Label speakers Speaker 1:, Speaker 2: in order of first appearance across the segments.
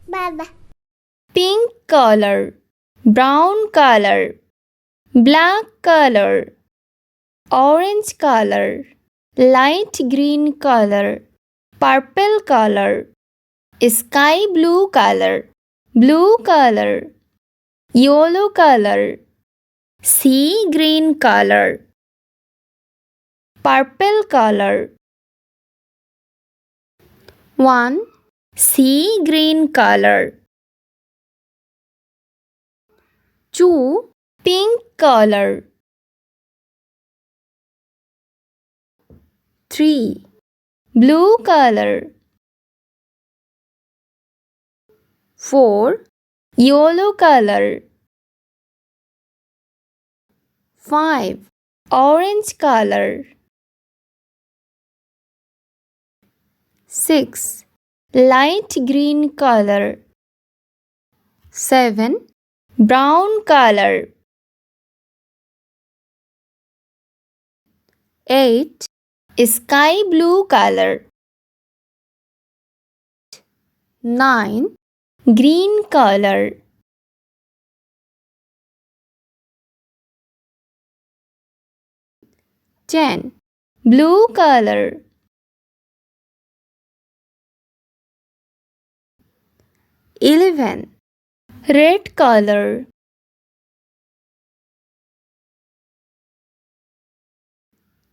Speaker 1: Baba.
Speaker 2: Pink color, brown color, black color, orange color, light green color, purple color, sky blue color, blue color, yellow color, sea green color, purple color. 1. Sea green color. 2. Pink color. 3. Blue color. 4. Yellow color. 5. Orange color. 6. Light green color. 7. Brown color. 8. Sky blue color. 9. Green color. 10. Blue color. 11. Red color.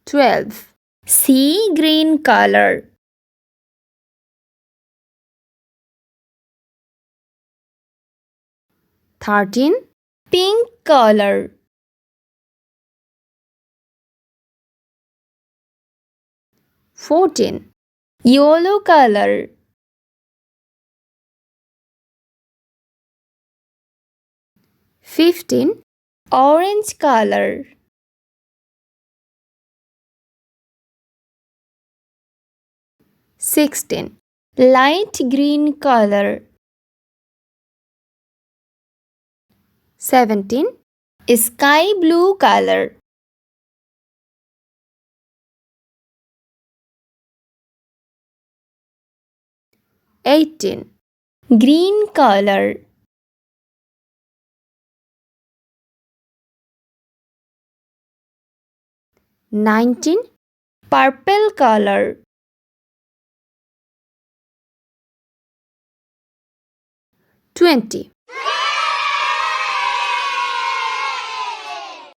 Speaker 2: 12. Sea green color. 13. Pink color. 14. Yellow color. 15. Orange color. 16. Light green color. 17. Sky blue color. 18. Green color. 19. Purple color. 20.